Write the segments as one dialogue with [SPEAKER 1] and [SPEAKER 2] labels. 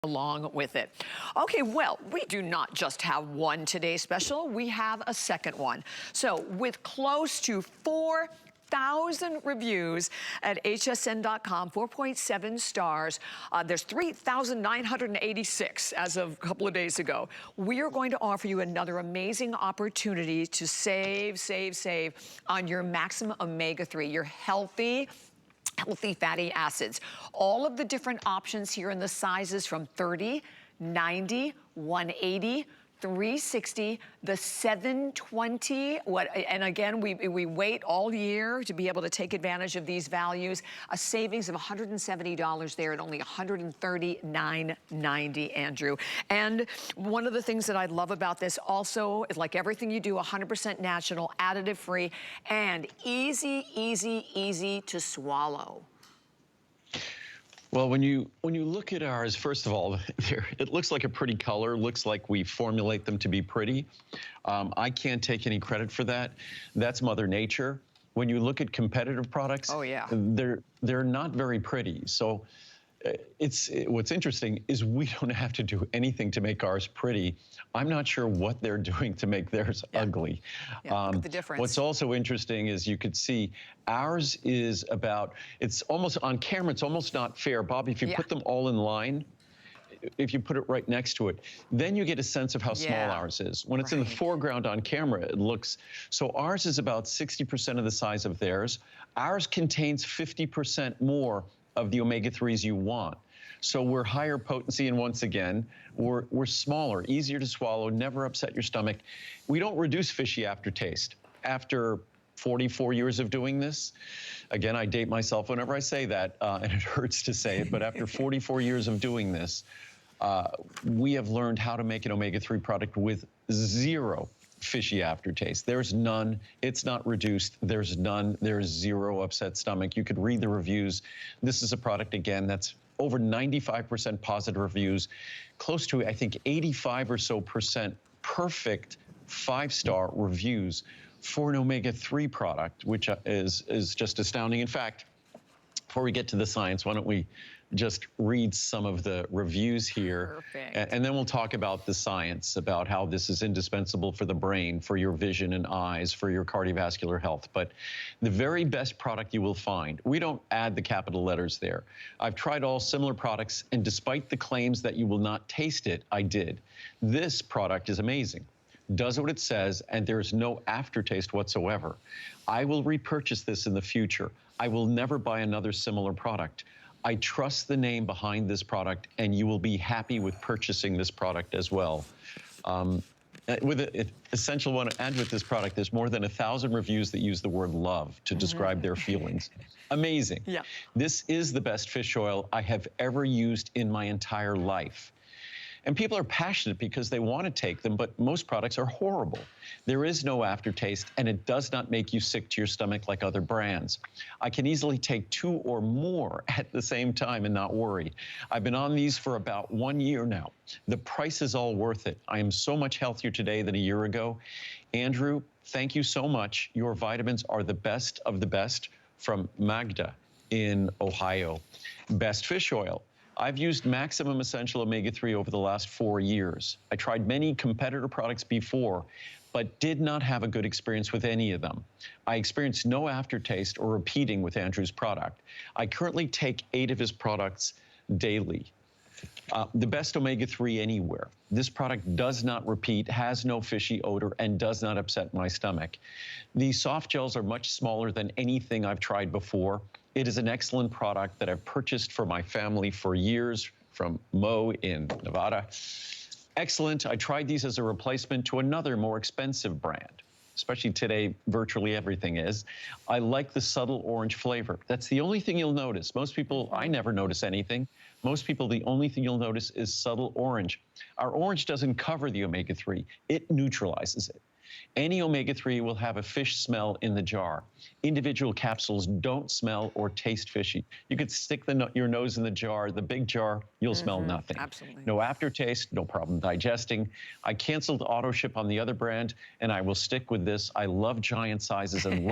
[SPEAKER 1] along with it. Okay, well, we do not just have one Today Special, we have a second one. So with close to 4,000 reviews at hsn.com, 4.7 stars. There's 3,986 as of a couple of days ago. We are going to offer you another amazing opportunity to save on your Maximum Omega-3, your healthy fatty acids. All of the different options here in the sizes from 30, 90, 180, 360, the 720, and again, we wait all year to be able to take advantage of these values. A savings of $170 there at only $139.90, Andrew. And one of the things that I love about this also is, like everything you do, 100% natural, additive free, and easy to swallow.
[SPEAKER 2] Well, when you look at ours, first of all, it looks like a pretty color. Looks like we formulate them to be pretty. I can't take any credit for that. That's Mother Nature. When you look at competitive products,
[SPEAKER 1] oh yeah,
[SPEAKER 2] they're not very pretty. So what's interesting is we don't have to do anything to make ours pretty. I'm not sure what they're doing to make theirs ugly.
[SPEAKER 1] Look at the difference.
[SPEAKER 2] What's also interesting is you could see ours is about, it's almost on camera, it's almost not fair. Bob, if you put them all in line, if you put it right next to it, then you get a sense of how small ours is. When it's in the foreground on camera, it looks, so ours is about 60% of the size of theirs. Ours contains 50% more of the omega-3s you want. So we're higher potency, and once again, we're smaller, easier to swallow, never upset your stomach. We don't reduce fishy aftertaste. After 44 years of doing this, again, I date myself whenever I say that, and it hurts to say it, but after 44 years of doing this, we have learned how to make an omega-3 product with zero fishy aftertaste. There's none. It's not reduced. There's none. There's zero upset stomach. You could read the reviews. This is a product, again, that's over 95% positive reviews, close to, I think, 85 or so percent perfect 5-star reviews for an omega-3 product, which is just astounding. In fact, before we get to the science, why don't we just read some of the reviews here. And then we'll talk about the science, about how this is indispensable for the brain, for your vision and eyes, for your cardiovascular health. But the very best product you will find, we don't add the capital letters there. I've tried all similar products, and despite the claims that you will not taste it, I did. This product is amazing. Does what it says, and there's no aftertaste whatsoever. I will repurchase this in the future. I will never buy another similar product. I trust the name behind this product, and you will be happy with purchasing this product as well. With an essential one, and with this product, there's more than 1,000 reviews that use the word love to describe their feelings. Amazing. Yeah. This is the best fish oil I have ever used in my entire life. And people are passionate because they want to take them, but most products are horrible. There is no aftertaste, and it does not make you sick to your stomach like other brands. I can easily take 2 or more at the same time and not worry. I've been on these for about 1 year now. The price is all worth it. I am so much healthier today than a year ago. Andrew, thank you so much. Your vitamins are the best of the best, from Magda in Ohio. Best fish oil. I've used Maximum Essential Omega-3 over the last 4 years. I tried many competitor products before, but did not have a good experience with any of them. I experienced no aftertaste or repeating with Andrew's product. I currently take 8 of his products daily. The best omega-3 anywhere. This product does not repeat, has no fishy odor, and does not upset my stomach. The soft gels are much smaller than anything I've tried before. It is an excellent product that I've purchased for my family for years from Mo in Nevada. Excellent. I tried these as a replacement to another more expensive brand. Especially today, virtually everything is. I like the subtle orange flavor. That's the only thing you'll notice. Most people, I never notice anything. Most people, the only thing you'll notice is subtle orange. Our orange doesn't cover the omega-3. It neutralizes it. Any omega-3 will have a fish smell in the jar. Individual capsules don't smell or taste fishy. You could stick your nose in the jar, the big jar, you'll smell nothing.
[SPEAKER 1] Absolutely.
[SPEAKER 2] No aftertaste, no problem digesting. I canceled auto ship on the other brand, and I will stick with this. I love giant sizes and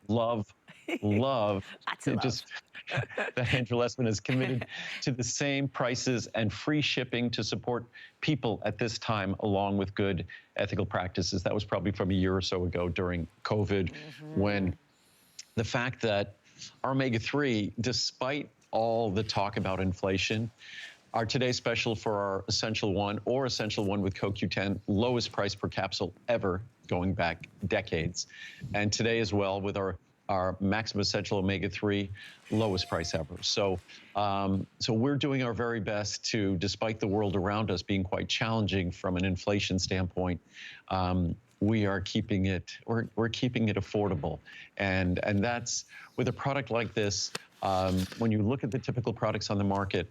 [SPEAKER 2] love love.
[SPEAKER 1] Lots of
[SPEAKER 2] It
[SPEAKER 1] love.
[SPEAKER 2] just that Andrew Lessman is committed to the same prices and free shipping to support people at this time, along with good ethical practices. That was probably from a year or so ago during COVID, when the fact that our omega-3, despite all the talk about inflation, our today's special for our Essential 1 or Essential 1 with CoQ10, lowest price per capsule ever, going back decades. And today as well with our Maximum Essential Omega-3, lowest price ever. So, so we're doing our very best to, despite the world around us being quite challenging from an inflation standpoint, we are keeping it, we're keeping it affordable. And that's, with a product like this, when you look at the typical products on the market,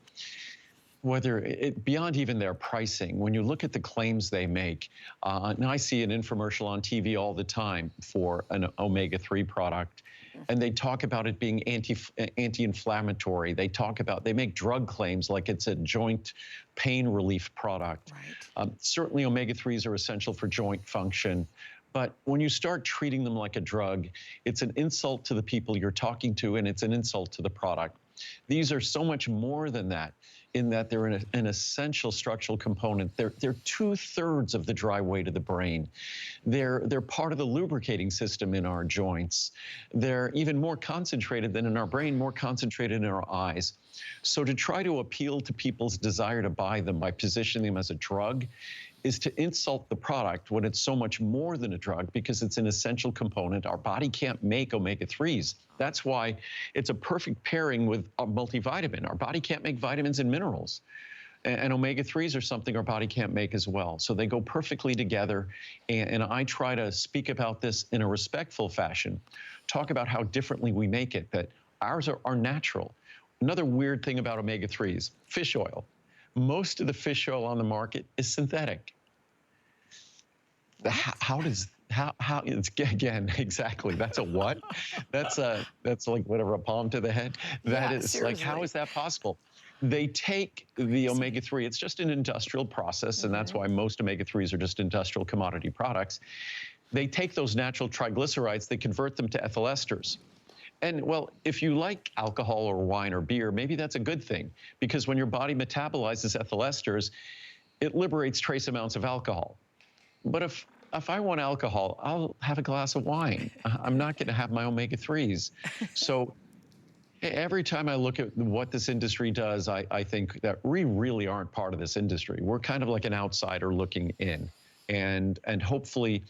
[SPEAKER 2] whether it, beyond even their pricing, when you look at the claims they make, and I see an infomercial on TV all the time for an omega-3 product, and they talk about it being anti-inflammatory. They talk about, they make drug claims like it's a joint pain relief product. Right. Certainly omega-3s are essential for joint function, but when you start treating them like a drug, it's an insult to the people you're talking to, and it's an insult to the product. These are so much more than that, in that they're an essential structural component. They're 2/3 of the dry weight of the brain. They're part of the lubricating system in our joints. They're even more concentrated than in our brain, more concentrated in our eyes. So to try to appeal to people's desire to buy them by positioning them as a drug is to insult the product when it's so much more than a drug, because it's an essential component. Our body can't make omega-3s. That's why it's a perfect pairing with a multivitamin. Our body can't make vitamins and minerals. And omega-3s are something our body can't make as well. So they go perfectly together. And I try to speak about this in a respectful fashion, talk about how differently we make it, that ours are natural. Another weird thing about omega-3s, fish oil. Most of the fish oil on the market is synthetic. How it's, again, exactly, that's a what? That's like whatever, a palm to the head. That is seriously. Like, how is that possible? They take the omega-3, it's just an industrial process, and that's why most omega-3s are just industrial commodity products. They take those natural triglycerides, they convert them to ethyl esters. And well, if you like alcohol or wine or beer, maybe that's a good thing, because when your body metabolizes ethyl esters, it liberates trace amounts of alcohol. But if I want alcohol, I'll have a glass of wine. I'm not going to have my omega-3s. So every time I look at what this industry does, I think that we really aren't part of this industry. We're kind of like an outsider looking in. And hopefully,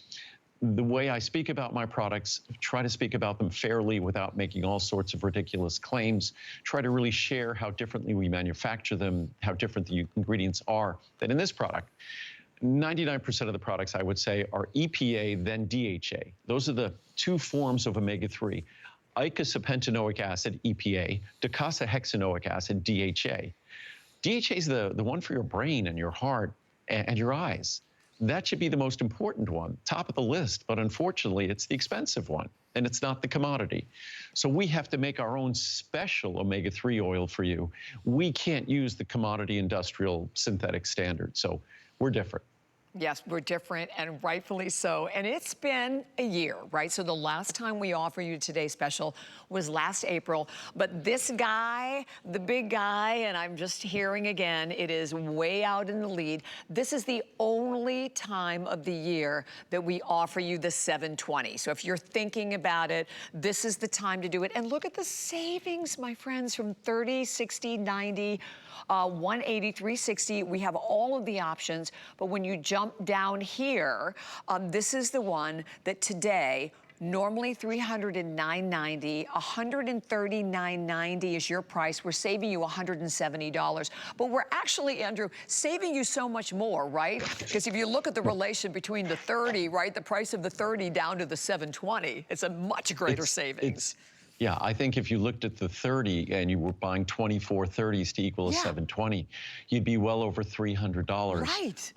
[SPEAKER 2] the way I speak about my products, try to speak about them fairly without making all sorts of ridiculous claims, try to really share how differently we manufacture them, how different the ingredients are than in this product. 99% of the products, I would say, are EPA, then DHA. Those are the two forms of omega-3. Eicosapentaenoic acid, EPA, Docosahexaenoic acid, DHA. DHA is the one for your brain and your heart and your eyes. That should be the most important one, top of the list, but unfortunately, it's the expensive one, and it's not the commodity. So we have to make our own special omega-3 oil for you. We can't use the commodity industrial synthetic standard, so we're different.
[SPEAKER 1] Yes, we're different, and rightfully so. And it's been a year, right? So the last time we offered you today's special was last April. But this guy, the big guy, and I'm just hearing again, it is way out in the lead. This is the only time of the year that we offer you the 720. So if you're thinking about it, this is the time to do it. And look at the savings, my friends, from 30, 60, 90, 180, 360. We have all of the options, but when you jump down here, this is the one that today, normally $309.90, $139.90 is your price. We're saving you $170, but we're actually, Andrew, saving you so much more, right? Because if you look at the relation between the 30, right, the price of the 30 down to the 720, it's a much greater savings.
[SPEAKER 2] Yeah, I think if you looked at the 30 and you were buying 24 30s to equal a 720, you'd be well over $300.
[SPEAKER 1] Right.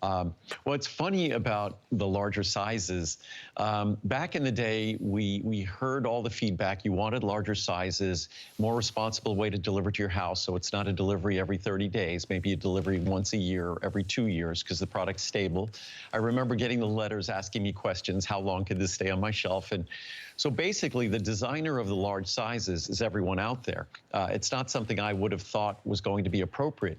[SPEAKER 2] What's funny about the larger sizes, back in the day, we heard all the feedback. You wanted larger sizes, more responsible way to deliver to your house, so it's not a delivery every 30 days, maybe a delivery once a year, every 2 years, because the product's stable. I remember getting the letters asking me questions, how long could this stay on my shelf? And So basically, the designer of the large sizes is everyone out there. It's not something I would have thought was going to be appropriate.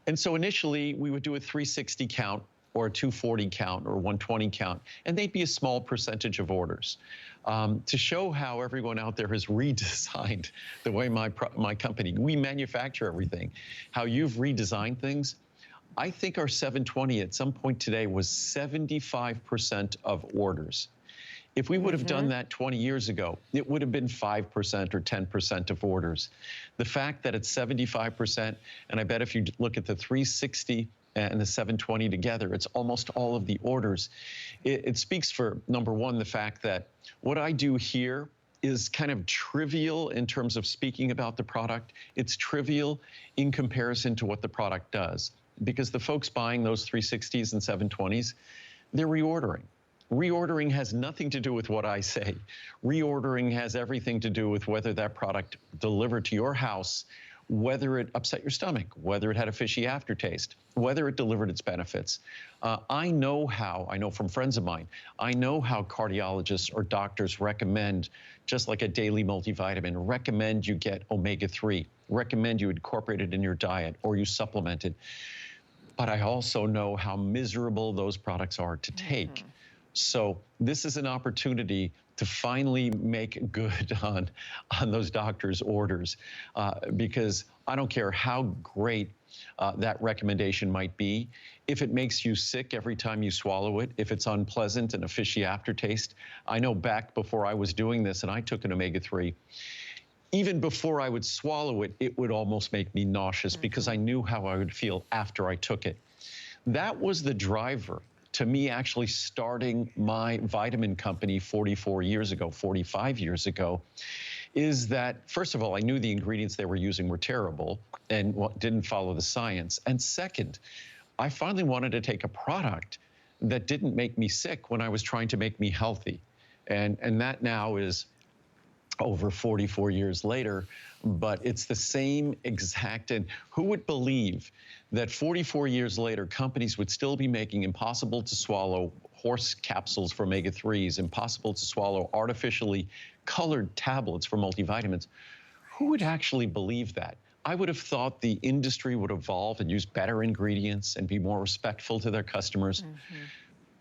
[SPEAKER 2] And so initially, we would do a 360 count or a 240 count or 120 count, and they'd be a small percentage of orders. To show how everyone out there has redesigned the way my company, we manufacture everything, how you've redesigned things. I think our 720 at some point today was 75% of orders. If we would have done that 20 years ago, it would have been 5% or 10% of orders. The fact that it's 75%, and I bet if you look at the 360 and the 720 together, it's almost all of the orders. It speaks for, number one, the fact that what I do here is kind of trivial in terms of speaking about the product. It's trivial in comparison to what the product does, because the folks buying those 360s and 720s, they're reordering. Reordering has nothing to do with what I say. Reordering has everything to do with whether that product delivered to your house, whether it upset your stomach, whether it had a fishy aftertaste, whether it delivered its benefits. I know from friends of mine, I know how cardiologists or doctors recommend, just like a daily multivitamin, recommend you get omega-3, recommend you incorporate it in your diet or you supplement it. But I also know how miserable those products are to take. So this is an opportunity to finally make good on those doctors' orders, because I don't care how great that recommendation might be. If it makes you sick every time you swallow it, if it's unpleasant and a fishy aftertaste. I know back before I was doing this and I took an omega-3, even before I would swallow it, it would almost make me nauseous because I knew how I would feel after I took it. That was the driver to me actually starting my vitamin company 45 years ago, is that, first of all, I knew the ingredients they were using were terrible and didn't follow the science. And second, I finally wanted to take a product that didn't make me sick when I was trying to make me healthy. And that now is over 44 years later, but it's the same exact, and who would believe that 44 years later, companies would still be making impossible to swallow horse capsules for omega-3s, impossible to swallow artificially colored tablets for multivitamins. Who would actually believe that? I would have thought the industry would evolve and use better ingredients and be more respectful to their customers.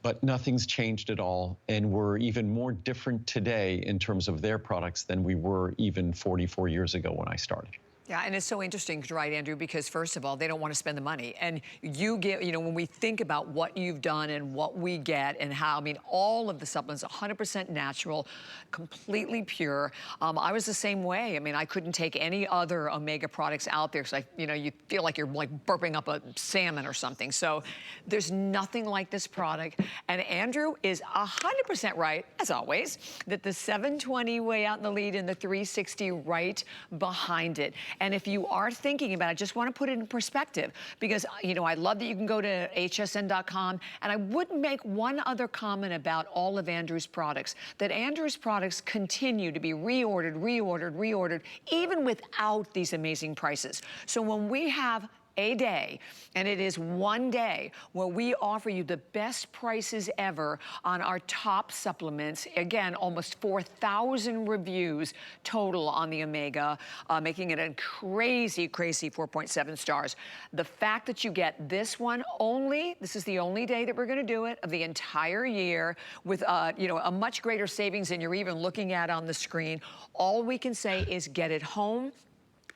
[SPEAKER 2] But nothing's changed at all, and we're even more different today in terms of their products than we were even 44 years ago when I started.
[SPEAKER 1] Yeah, and it's so interesting, right, Andrew, because first of all, they don't want to spend the money. And you get, you know, when we think about what you've done and what we get and how, I mean, all of the supplements, 100% natural, completely pure. I was the same way. I mean, I couldn't take any other omega products out there because, you know, you feel like you're like burping up a salmon or something. So there's nothing like this product. And Andrew is 100% right, as always, that the 720 way out in the lead and the 360 right behind it. And if you are thinking about it, I just want to put it in perspective because, you know, I love that you can go to hsn.com. And I would make one other comment about all of Andrew's products, that Andrew's products continue to be reordered, even without these amazing prices. So when we have a day, and it is one day where we offer you the best prices ever on our top supplements. Again, almost 4,000 reviews total on the Omega, making it a crazy, crazy 4.7 stars. The fact that you get this one only, this is the only day that we're gonna do it of the entire year with, you know, a much greater savings than you're even looking at on the screen. All we can say is get it home.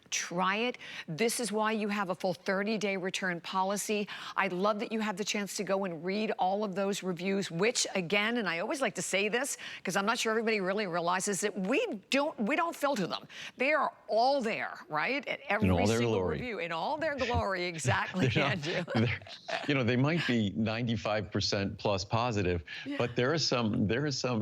[SPEAKER 1] Try it. This is why you have a full 30-day return policy. I love that you have the chance to go and read all of those reviews, which again, and I always like to say this because I'm not sure everybody really realizes that we don't filter them. They are all there, right? At every single review, in all their glory, exactly, Andrew.
[SPEAKER 2] You know, they might be 95% plus positive, but there are some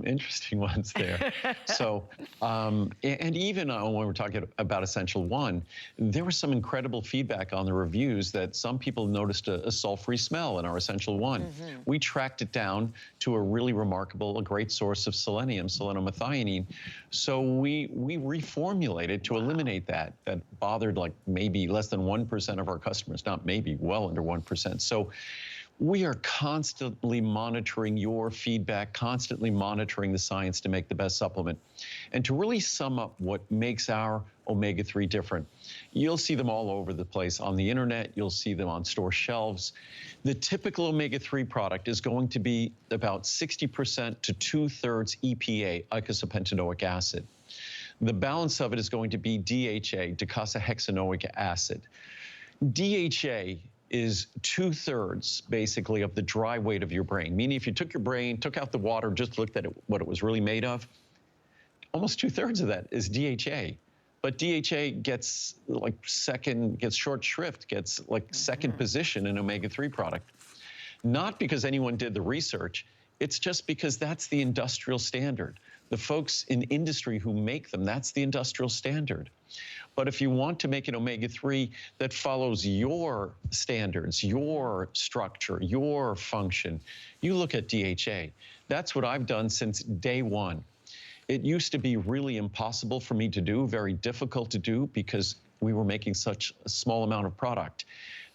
[SPEAKER 2] interesting ones there. So, and even when we're talking about Essential One, there was some incredible feedback on the reviews that some people noticed a salt-free smell in our Essential One. We tracked it down to a really remarkable, a great source of selenium, selenomethionine. So we reformulated to eliminate that. That bothered like maybe less than 1% of our customers, not maybe, well under 1%. So We are constantly monitoring your feedback, constantly monitoring the science to make the best supplement. And to really sum up what makes our omega-3 different, you'll see them all over the place on the internet, you'll see them on store shelves. The typical omega-3 product is going to be about 60% to 2/3 EPA, Eicosapentaenoic Acid. The balance of it is going to be DHA, Docosahexaenoic Acid. DHA is 2/3 basically of the dry weight of your brain, meaning if you took your brain, took out the water, just looked at it, what it was really made of, almost 2/3 of that is DHA. But DHA gets gets short shrift, gets second position in omega-3 product. Not because anyone did the research, it's just because that's the industrial standard. The folks in industry who make them, that's the industrial standard. But if you want to make an omega-3 that follows your standards, your structure, your function, you look at DHA. That's what I've done since day one. It used to be really impossible for me to do, very difficult to do, because we were making such a small amount of product.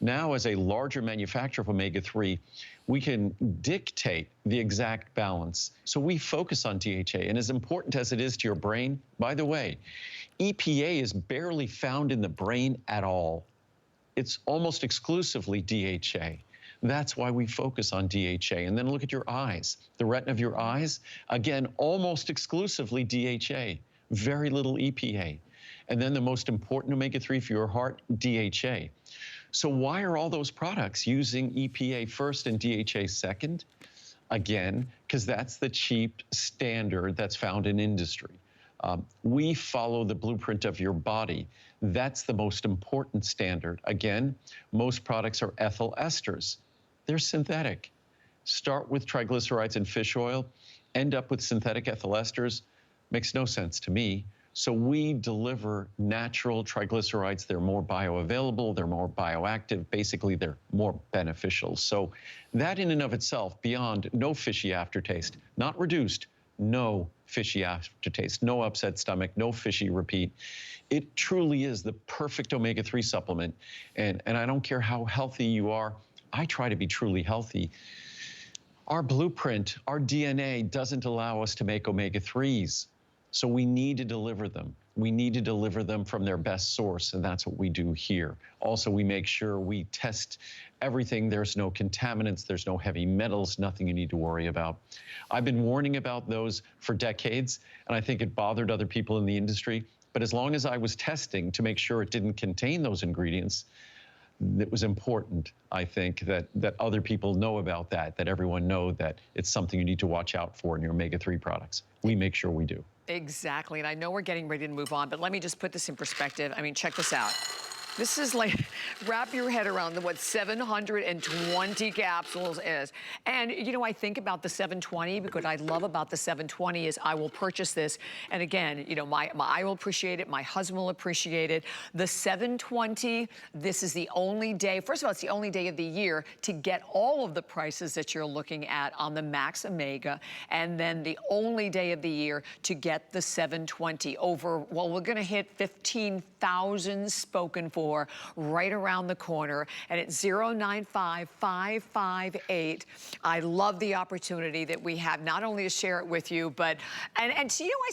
[SPEAKER 2] Now, as a larger manufacturer of omega-3, we can dictate the exact balance. So we focus on DHA. And as important as it is to your brain, by the way, EPA is barely found in the brain at all. It's almost exclusively DHA. That's why we focus on DHA. And then look at your eyes. The retina of your eyes, again, almost exclusively DHA, very little EPA. And then the most important omega-3 for your heart, DHA. So why are all those products using EPA first and DHA second? Again, because that's the cheap standard that's found in industry. We follow the blueprint of your body. That's the most important standard. Again, most products are ethyl esters. They're synthetic. Start with triglycerides and fish oil, end up with synthetic ethyl esters. Makes no sense to me. So we deliver natural triglycerides. They're more bioavailable, they're more bioactive. Basically, they're more beneficial. So that in and of itself, beyond no fishy aftertaste, not reduced, no fishy aftertaste, no upset stomach, no fishy repeat. It truly is the perfect omega-3 supplement. And I don't care how healthy you are, I try to be truly healthy. Our blueprint, our DNA doesn't allow us to make omega-3s. So we need to deliver them. We need to deliver them from their best source, and that's what we do here. Also, we make sure we test everything. There's no contaminants, there's no heavy metals, nothing you need to worry about. I've been warning about those for decades, and I think it bothered other people in the industry. But as long as I was testing to make sure it didn't contain those ingredients, it was important, I think, that other people know about that everyone know that it's something you need to watch out for in your omega-3 products. We make sure we do.
[SPEAKER 1] Exactly, and I know we're getting ready to move on, but let me just put this in perspective. I mean, check this out. This is like, wrap your head around what 720 capsules is. And, you know, I think about the 720 because what I love about the 720 is I will purchase this. And again, you know, I will appreciate it. My husband will appreciate it. The 720, this is the only day, first of all, it's the only day of the year to get all of the prices that you're looking at on the Max Omega. And then the only day of the year to get the 720 over, well, we're gonna hit 15,000 spoken for right around the corner, and it's 095558. I love the opportunity that we have not only to share it with you, but, and you know, I